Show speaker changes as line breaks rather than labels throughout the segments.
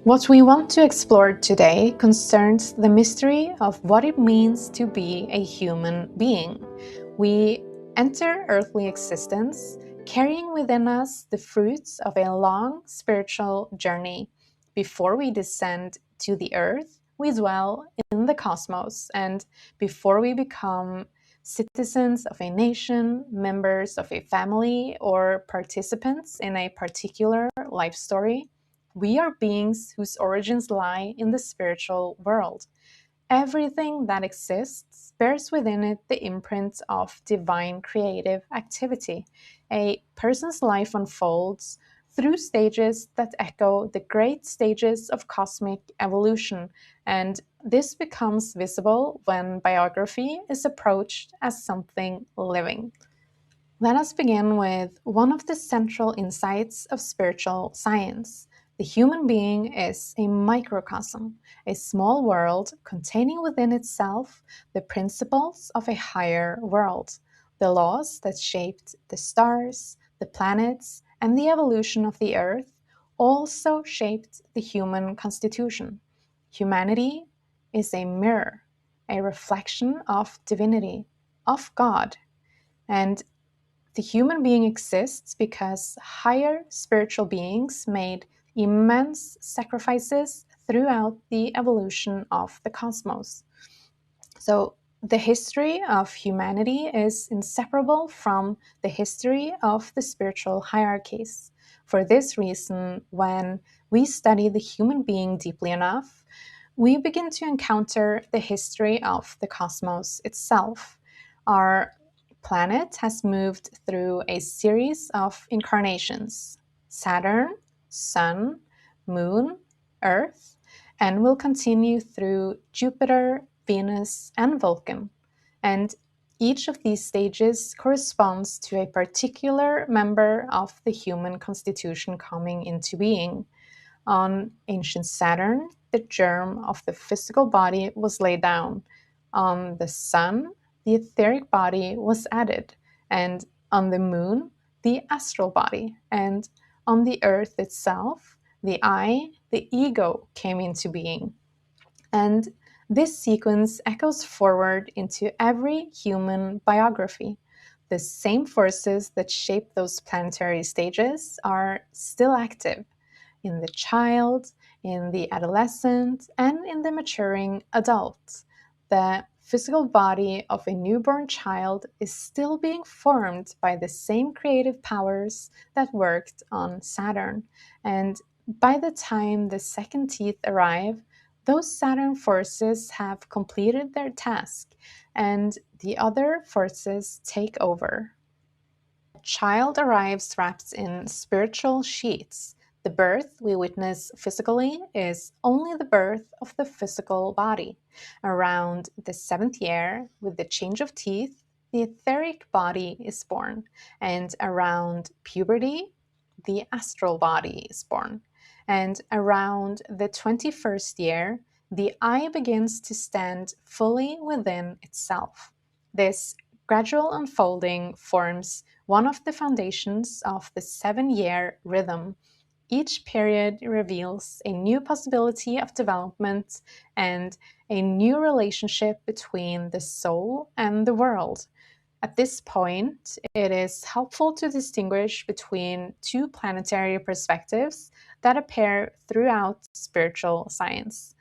What we want to explore today concerns the mystery of what it means to be a human being. We enter earthly existence carrying within us the fruits of a long spiritual journey. Before we descend to the earth, we dwell in the cosmos, and before we become citizens of a nation, members of a family, or participants in a particular life story, we are beings whose origins lie in the spiritual world. Everything that exists bears within it the imprint of divine creative activity. A person's life unfolds through stages that echo the great stages of cosmic evolution, and this becomes visible when biography is approached as something living. Let us begin with one of the central insights of spiritual science. The human being is a microcosm, a small world containing within itself the principles of a higher world. The laws that shaped the stars, the planets, and the evolution of the earth also shaped the human constitution. Humanity is a mirror, a reflection of divinity, of God, and the human being exists because higher spiritual beings made immense sacrifices throughout the evolution of the cosmos. So, the history of humanity is inseparable from the history of the spiritual hierarchies. For this reason, when we study the human being deeply enough, we begin to encounter the history of the cosmos itself. Our planet has moved through a series of incarnations: Saturn, Sun, Moon, Earth, and will continue through Jupiter, Venus, and Vulcan. And each of these stages corresponds to a particular member of the human constitution coming into being. On ancient Saturn, the germ of the physical body was laid down. On the Sun, the etheric body was added. And on the Moon, the astral body. And on the Earth itself, the I, the ego, came into being. And this sequence echoes forward into every human biography. The same forces that shape those planetary stages are still active in the child, in the adolescent, and in the maturing adult. The physical body of a newborn child is still being formed by the same creative powers that worked on Saturn. And by the time the second teeth arrive, those Saturn forces have completed their task, and the other forces take over. A child arrives wrapped in spiritual sheets. The birth we witness physically is only the birth of the physical body. Around the seventh year, with the change of teeth, the etheric body is born, and around puberty, the astral body is born. And around the 21st year, the I begins to stand fully within itself. This gradual unfolding forms one of the foundations of the 7-year rhythm. Each period reveals a new possibility of development and a new relationship between the soul and the world. At this point, it is helpful to distinguish between two planetary perspectives that appear throughout spiritual science.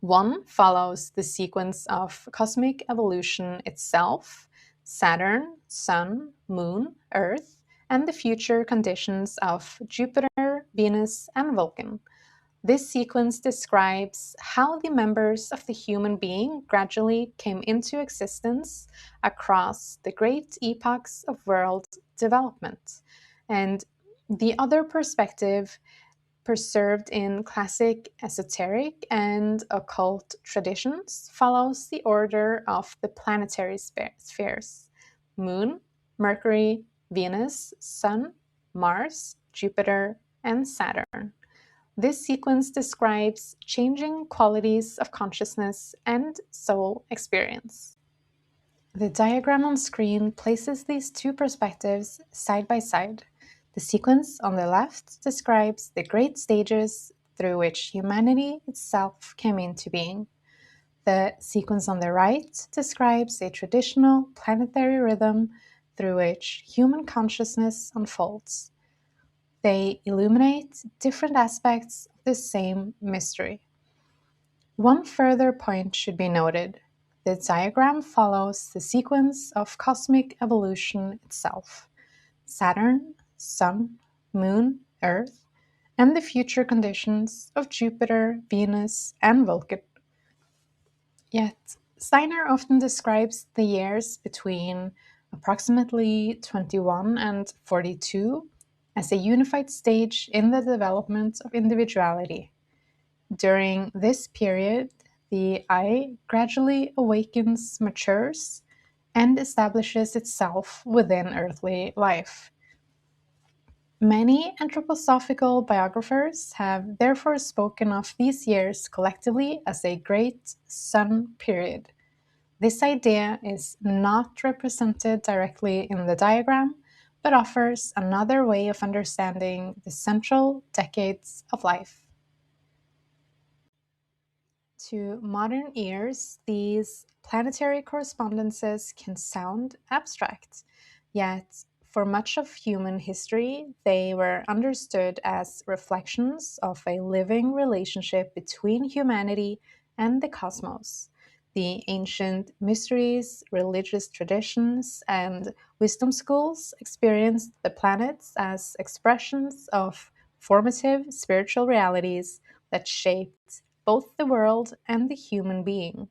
One follows the sequence of cosmic evolution itself: Saturn, Sun, Moon, Earth, and the future conditions of Jupiter, Venus, and Vulcan. This sequence describes how the members of the human being gradually came into existence across the great epochs of world development. And the other perspective preserved in classic esoteric and occult traditions, follows the order of the planetary spheres: Moon, Mercury, Venus, Sun, Mars, Jupiter, and Saturn. This sequence describes changing qualities of consciousness and soul experience. The diagram on screen places these two perspectives side by side. The sequence on the left describes the great stages through which humanity itself came into being. The sequence on the right describes a traditional planetary rhythm through which human consciousness unfolds. They illuminate different aspects of the same mystery. One further point should be noted. The diagram follows the sequence of cosmic evolution itself: Saturn, Sun, Moon, Earth, and the future conditions of Jupiter, Venus, and Vulcan. Yet, Steiner often describes the years between approximately 21 and 42 as a unified stage in the development of individuality. During this period, the I gradually awakens, matures, and establishes itself within earthly life. Many anthroposophical biographers have therefore spoken of these years collectively as a great sun period. This idea is not represented directly in the diagram, but offers another way of understanding the central decades of life. To modern ears, these planetary correspondences can sound abstract, yet, for much of human history, they were understood as reflections of a living relationship between humanity and the cosmos. The ancient mysteries, religious traditions, and wisdom schools experienced the planets as expressions of formative spiritual realities that shaped both the world and the human being.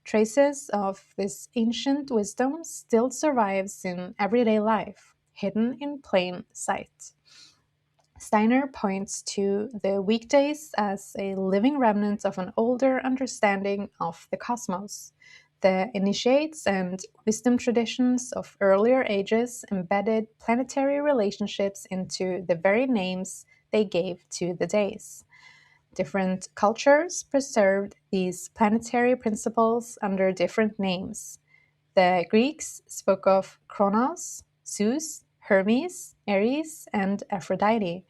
Traces of this ancient wisdom still survives in everyday life, hidden in plain sight. Steiner points to the weekdays as a living remnant of an older understanding of the cosmos. The initiates and wisdom traditions of earlier ages embedded planetary relationships into the very names they gave to the days. Different cultures preserved these planetary principles under different names. The Greeks spoke of Kronos, Zeus, Hermes, Ares, and Aphrodite.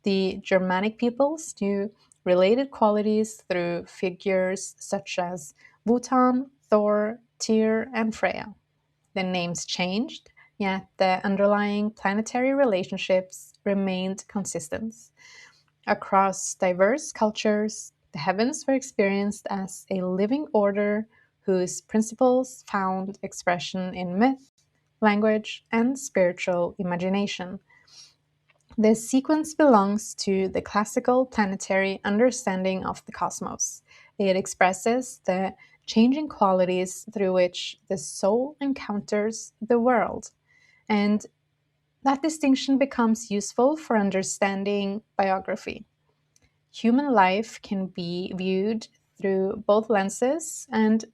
The Germanic peoples knew related qualities through figures such as Wotan, Thor, Tyr, and Freya. The names changed, yet the underlying planetary relationships remained consistent. Across diverse cultures, the heavens were experienced as a living order whose principles found expression in myth, language, and spiritual imagination. This sequence belongs to the classical planetary understanding of the cosmos. It expresses the changing qualities through which the soul encounters the world. And that distinction becomes useful for understanding biography. Human life can be viewed through both lenses, and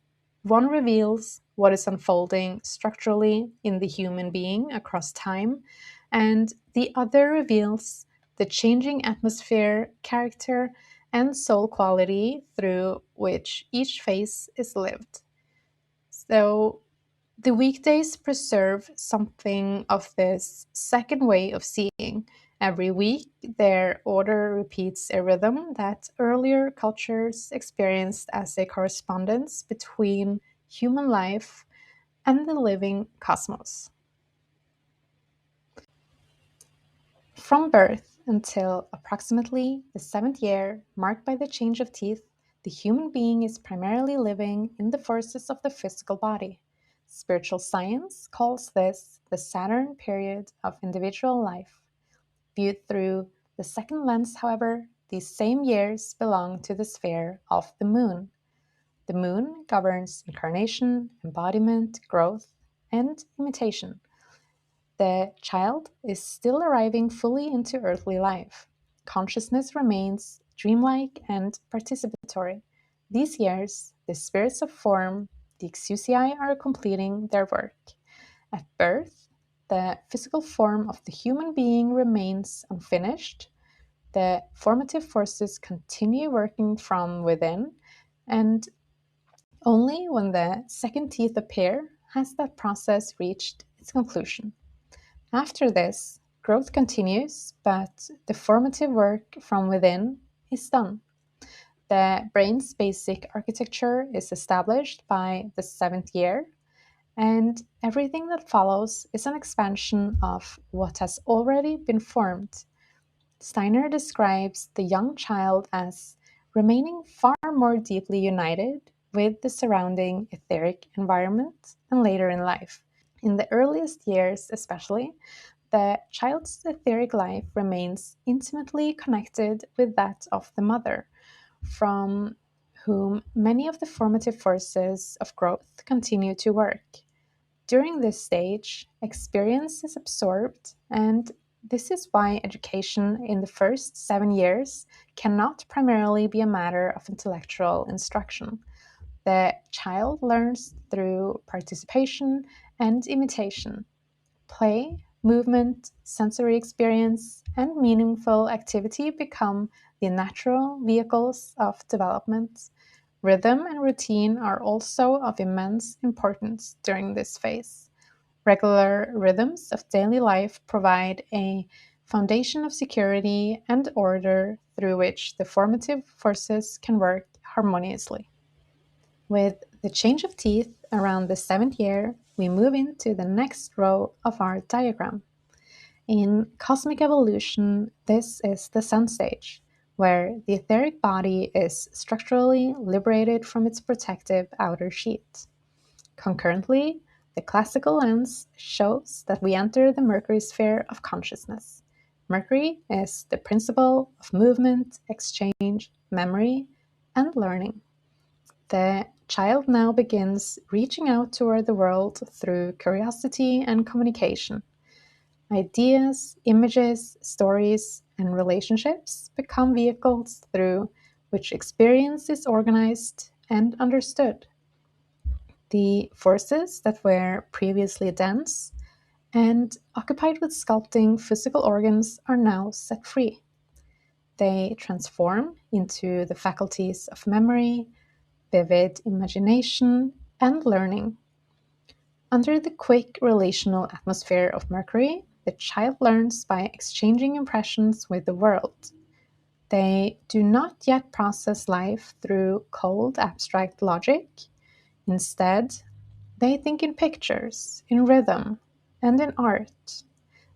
one reveals what is unfolding structurally in the human being across time, and the other reveals the changing atmosphere, character, and soul quality through which each phase is lived. So, the weekdays preserve something of this second way of seeing. Every week, their order repeats a rhythm that earlier cultures experienced as a correspondence between human life and the living cosmos. From birth until approximately the seventh year, marked by the change of teeth, the human being is primarily living in the forces of the physical body. Spiritual science calls this the Saturn period of individual life. Viewed through the second lens, however, these same years belong to the sphere of the moon. The moon governs incarnation, embodiment, growth, and imitation. The child is still arriving fully into earthly life. consciousness remains dreamlike and participatory. These years, the spirits of form, the exousiae, are completing their work. At birth, the physical form of the human being remains unfinished. The formative forces continue working from within, and only when the second teeth appear has that process reached its conclusion. After this, growth continues, but the formative work from within is done. The brain's basic architecture is established by the seventh year, and everything that follows is an expansion of what has already been formed. Steiner describes the young child as remaining far more deeply united with the surrounding etheric environment than later in life. In the earliest years, especially, the child's etheric life remains intimately connected with that of the mother, from whom many of the formative forces of growth continue to work. During this stage, experience is absorbed, and this is why education in the first 7 years cannot primarily be a matter of intellectual instruction. The child learns through participation and imitation. Play, movement, sensory experience, and meaningful activity become the natural vehicles of development. Rhythm and routine are also of immense importance during this phase. Regular rhythms of daily life provide a foundation of security and order through which the formative forces can work harmoniously. With the change of teeth around the seventh year, we move into the next row of our diagram. In cosmic evolution, this is the sun stage, where the etheric body is structurally liberated from its protective outer sheet. Concurrently, the classical lens shows that we enter the Mercury sphere of consciousness. Mercury is the principle of movement, exchange, memory, and learning. The child now begins reaching out toward the world through curiosity and communication. Ideas, images, stories, and relationships become vehicles through which experience is organized and understood. The forces that were previously dense and occupied with sculpting physical organs are now set free. They transform into the faculties of memory, vivid imagination, and learning. Under the quick relational atmosphere of Mercury, the child learns by exchanging impressions with the world. They do not yet process life through cold abstract logic. Instead, they think in pictures, in rhythm, and in art.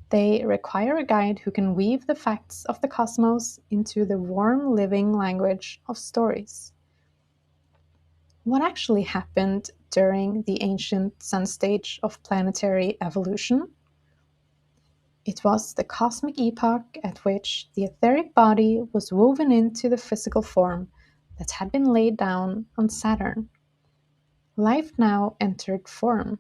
They require a guide who can weave the facts of the cosmos into the warm living language of stories. What actually happened during the ancient sun stage of planetary evolution? It was the cosmic epoch at which the etheric body was woven into the physical form that had been laid down on Saturn. Life now entered form.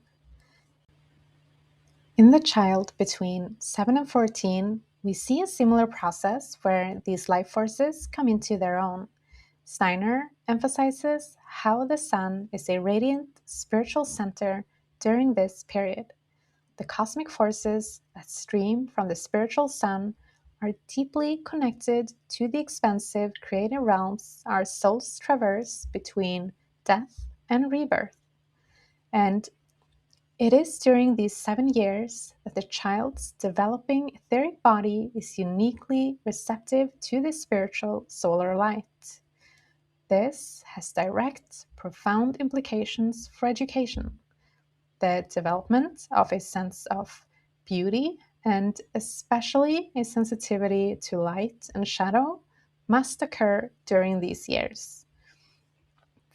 In the child between 7 and 14, we see a similar process where these life forces come into their own. Steiner emphasizes how the sun is a radiant spiritual center during this period. The cosmic forces that stream from the spiritual sun are deeply connected to the expansive creative realms our souls traverse between death and rebirth. And it is during these 7 years that the child's developing etheric body is uniquely receptive to the spiritual solar light. This has direct, profound implications for education. The development of a sense of beauty, and especially a sensitivity to light and shadow, must occur during these years.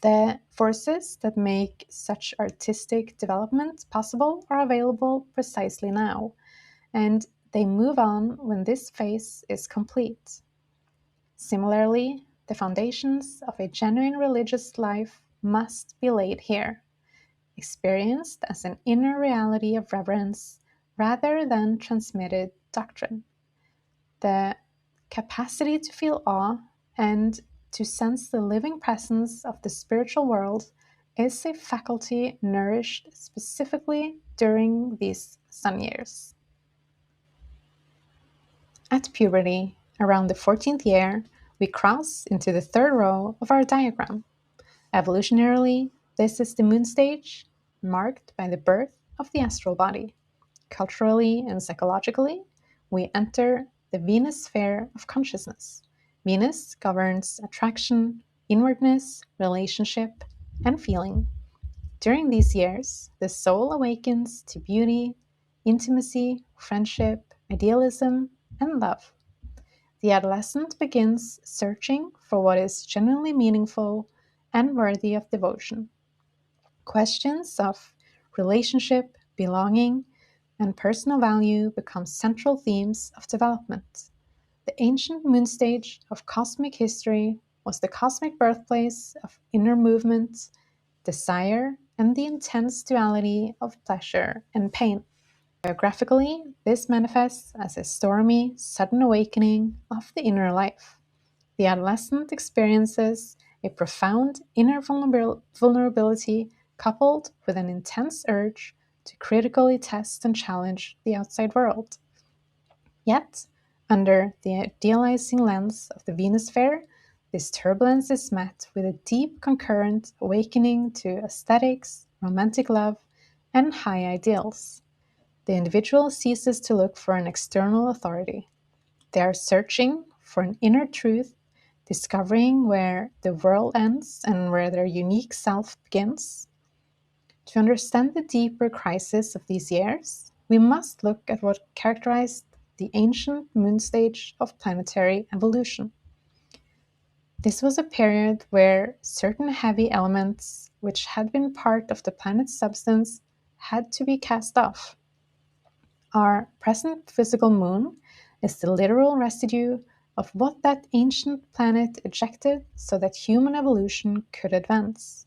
The forces that make such artistic development possible are available precisely now, and they move on when this phase is complete. Similarly, the foundations of a genuine religious life must be laid here, experienced as an inner reality of reverence rather than transmitted doctrine. The capacity to feel awe and to sense the living presence of the spiritual world is a faculty nourished specifically during these sun years. At puberty, around the 14th year, we cross into the third row of our diagram. Evolutionarily, this is the moon stage, marked by the birth of the astral body. Culturally and psychologically, we enter the Venus sphere of consciousness. Venus governs attraction, inwardness, relationship, and feeling. During these years, the soul awakens to beauty, intimacy, friendship, idealism, and love. The adolescent begins searching for what is genuinely meaningful and worthy of devotion. Questions of relationship, belonging, and personal value become central themes of development. The ancient moon stage of cosmic history was the cosmic birthplace of inner movement, desire, and the intense duality of pleasure and pain. Biographically, this manifests as a stormy, sudden awakening of the inner life. The adolescent experiences a profound inner vulnerability coupled with an intense urge to critically test and challenge the outside world. Yet, under the idealizing lens of the Venus sphere, this turbulence is met with a deep concurrent awakening to aesthetics, romantic love, and high ideals. The individual ceases to look for an external authority. They are searching for an inner truth, discovering where the world ends and where their unique self begins. To understand the deeper crisis of these years, we must look at what characterized the ancient moon stage of planetary evolution. This was a period where certain heavy elements, which had been part of the planet's substance, had to be cast off. Our present physical moon is the literal residue of what that ancient planet ejected so that human evolution could advance.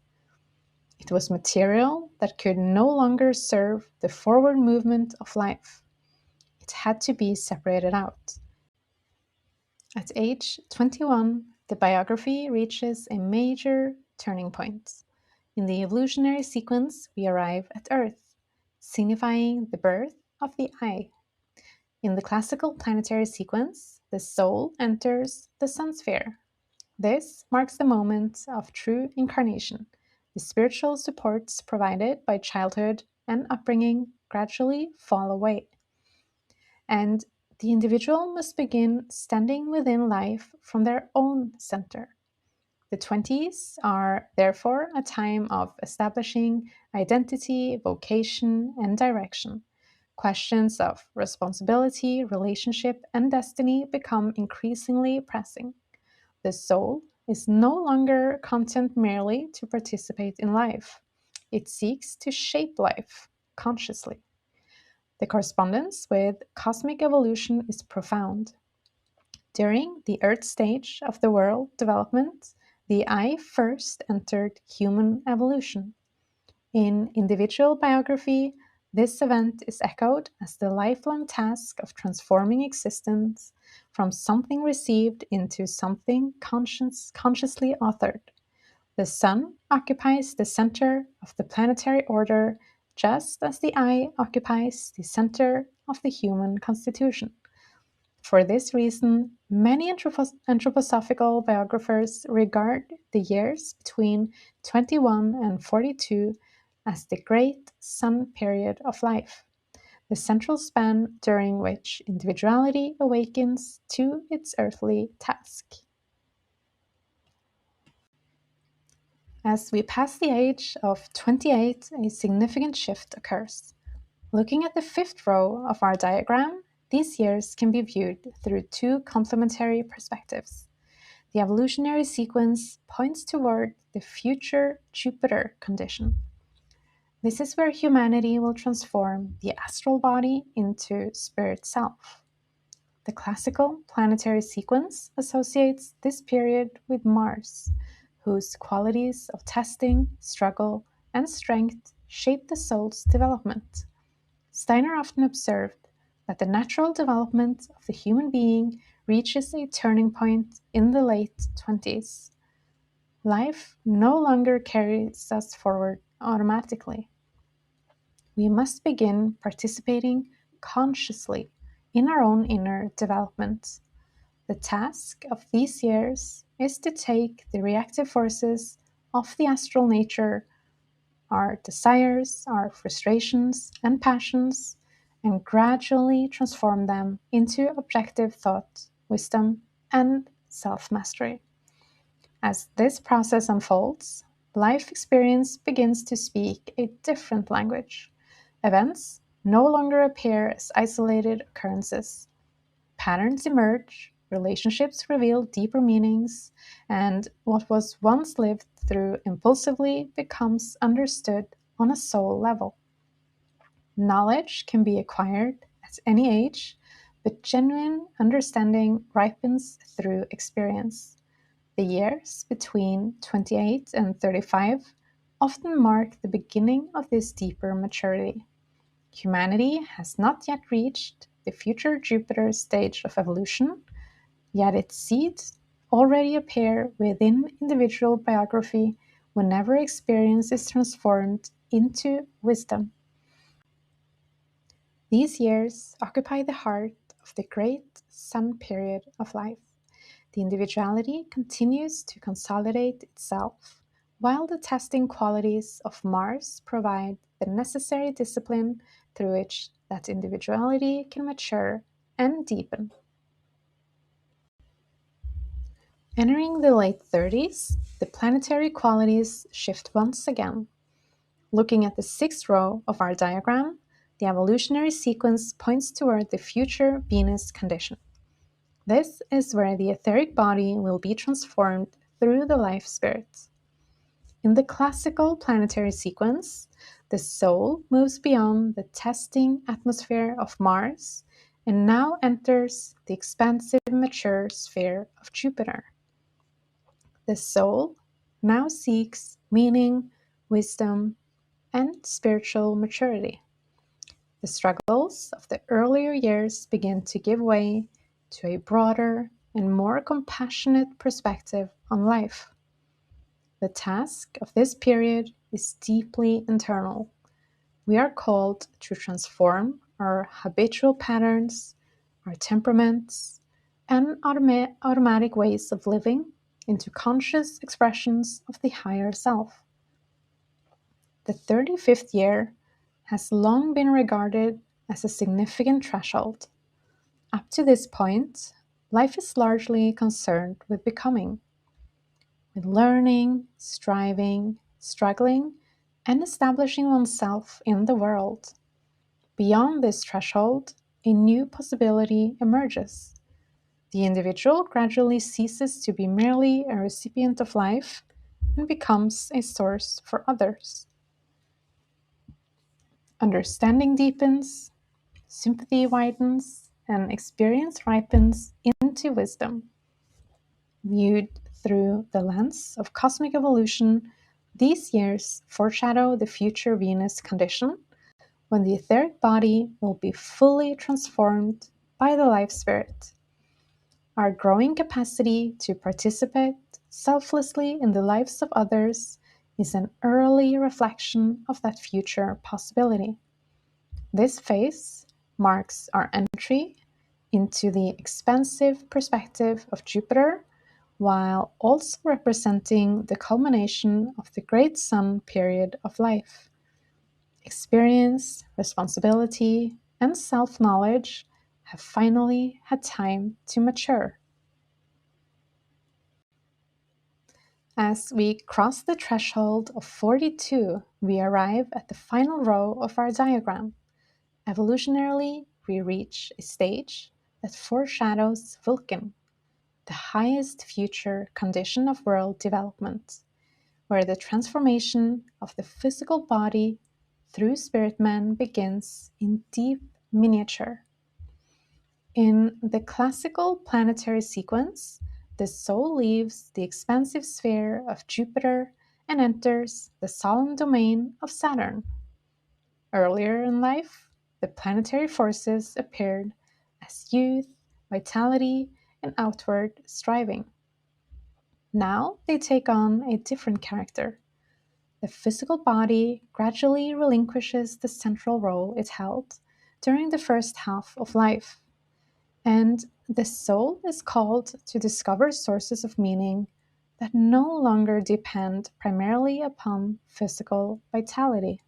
It was material that could no longer serve the forward movement of life. It had to be separated out. At age 21, the biography reaches a major turning point. In the evolutionary sequence, we arrive at Earth, signifying the birth of the I. In the classical planetary sequence, the soul enters the sun sphere. This marks the moment of true incarnation. The spiritual supports provided by childhood and upbringing gradually fall away. And the individual must begin standing within life from their own center. The 20s are therefore a time of establishing identity, vocation, and direction. Questions of responsibility, relationship, and destiny become increasingly pressing. The soul is no longer content merely to participate in life. It seeks to shape life consciously. The correspondence with cosmic evolution is profound. During the Earth stage of the world development, the I first entered human evolution. In individual biography, this event is echoed as the lifelong task of transforming existence from something received into something consciously authored. The sun occupies the center of the planetary order, just as the I occupies the center of the human constitution. For this reason, many anthroposophical biographers regard the years between 21 and 42 as the great sun period of life, the central span during which individuality awakens to its earthly task. As we pass the age of 28, a significant shift occurs. Looking at the fifth row of our diagram, these years can be viewed through two complementary perspectives. The evolutionary sequence points toward the future Jupiter condition. This is where humanity will transform the astral body into spirit self. The classical planetary sequence associates this period with Mars, whose qualities of testing, struggle, and strength shape the soul's development. Steiner often observed that the natural development of the human being reaches a turning point in the late 20s. Life no longer carries us forward automatically. We must begin participating consciously in our own inner development. The task of these years is to take the reactive forces of the astral nature, our desires, our frustrations, and passions, and gradually transform them into objective thought, wisdom, and self mastery. As this process unfolds, life experience begins to speak a different language. Events no longer appear as isolated occurrences. Patterns emerge, relationships reveal deeper meanings, and what was once lived through impulsively becomes understood on a soul level. Knowledge can be acquired at any age, but genuine understanding ripens through experience. The years between 28 and 35 often mark the beginning of this deeper maturity. Humanity has not yet reached the future Jupiter stage of evolution, yet its seeds already appear within individual biography whenever experience is transformed into wisdom. These years occupy the heart of the great sun period of life. The individuality continues to consolidate itself, while the testing qualities of Mars provide the necessary discipline through which that individuality can mature and deepen. Entering the late 30s, the planetary qualities shift once again. Looking at the sixth row of our diagram, the evolutionary sequence points toward the future Venus condition. This is where the etheric body will be transformed through the life spirit. In the classical planetary sequence, the soul moves beyond the testing atmosphere of Mars and now enters the expansive mature sphere of Jupiter. The soul now seeks meaning, wisdom, and spiritual maturity. The struggles of the earlier years begin to give way to a broader and more compassionate perspective on life. The task of this period is deeply internal. We are called to transform our habitual patterns, our temperaments, and automatic ways of living into conscious expressions of the higher self. The 35th year has long been regarded as a significant threshold. Up to this point, life is largely concerned with becoming, with learning, striving, struggling, and establishing oneself in the world. Beyond this threshold, a new possibility emerges. The individual gradually ceases to be merely a recipient of life and becomes a source for others. Understanding deepens, sympathy widens, and experience ripens into wisdom. Viewed through the lens of cosmic evolution, these years foreshadow the future Venus condition when the etheric body will be fully transformed by the life spirit. Our growing capacity to participate selflessly in the lives of others is an early reflection of that future possibility. This phase marks our entry into the expansive perspective of Jupiter, while also representing the culmination of the great sun period of life. Experience, responsibility, and self knowledge have finally had time to mature. As we cross the threshold of 42, we arrive at the final row of our diagram. Evolutionarily, we reach a stage that foreshadows Vulcan, the highest future condition of world development, where the transformation of the physical body through spirit man begins in deep miniature. In the classical planetary sequence, the soul leaves the expansive sphere of Jupiter and enters the solemn domain of Saturn. Earlier in life, the planetary forces appeared as youth, vitality, and outward striving. Now they take on a different character. The physical body gradually relinquishes the central role it held during the first half of life, and the soul is called to discover sources of meaning that no longer depend primarily upon physical vitality.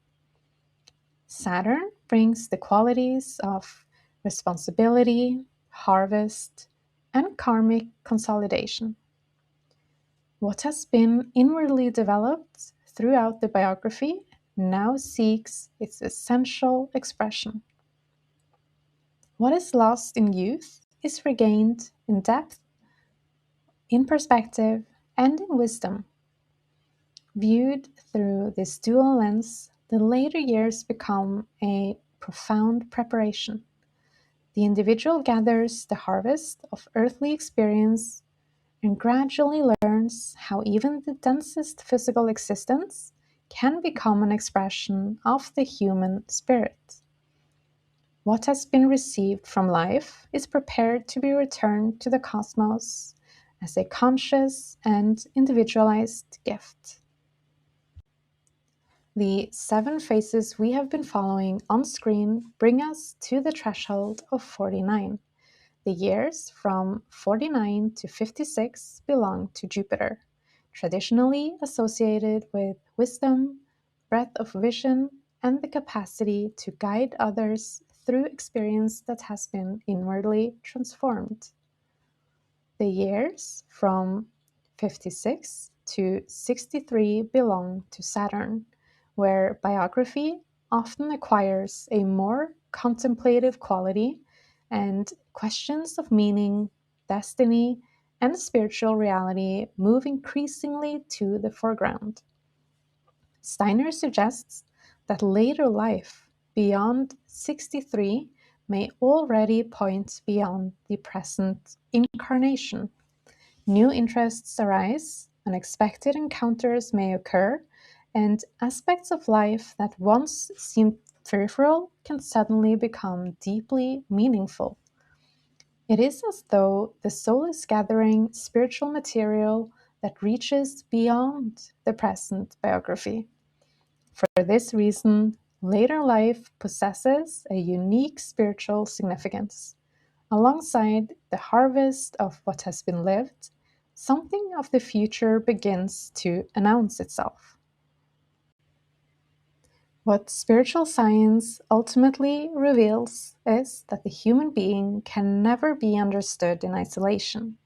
Saturn brings the qualities of responsibility, harvest, and karmic consolidation. What has been inwardly developed throughout the biography now seeks its essential expression. What is lost in youth is regained in depth, in perspective, and in wisdom. Viewed through this dual lens, the later years become a profound preparation. The individual gathers the harvest of earthly experience and gradually learns how even the densest physical existence can become an expression of the human spirit. What has been received from life is prepared to be returned to the cosmos as a conscious and individualized gift. The 7 phases we have been following on screen bring us to the threshold of 49. The years from 49 to 56 belong to Jupiter, traditionally associated with wisdom, breadth of vision, and the capacity to guide others through experience that has been inwardly transformed. The years from 56 to 63 belong to Saturn, where biography often acquires a more contemplative quality and questions of meaning, destiny, and spiritual reality move increasingly to the foreground. Steiner suggests that later life beyond 63 may already point beyond the present incarnation. New interests arise, unexpected encounters may occur, and aspects of life that once seemed peripheral can suddenly become deeply meaningful. It is as though the soul is gathering spiritual material that reaches beyond the present biography. For this reason, later life possesses a unique spiritual significance. Alongside the harvest of what has been lived, something of the future begins to announce itself. What spiritual science ultimately reveals is that the human being can never be understood in isolation.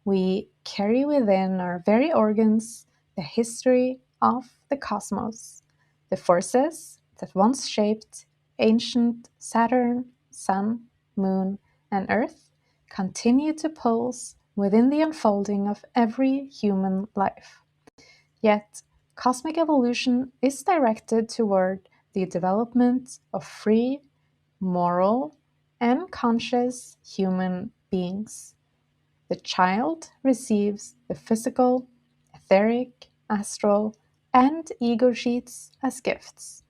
We carry within our very organs the history of the cosmos, the forces that once shaped ancient Saturn, Sun, Moon, and Earth continue to pulse within the unfolding of every human life. Yet, cosmic evolution is directed toward the development of free, moral, and conscious human beings. The child receives the physical, etheric, astral, and ego sheets as gifts.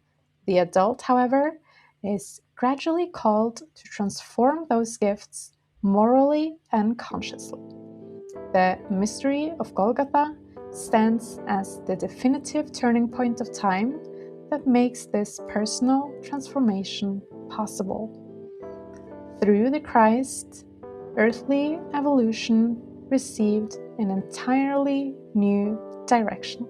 The adult, however, is gradually called to transform those gifts morally and consciously. The mystery of Golgotha stands as the definitive turning point of time that makes this personal transformation possible. Through the Christ, earthly evolution received an entirely new direction.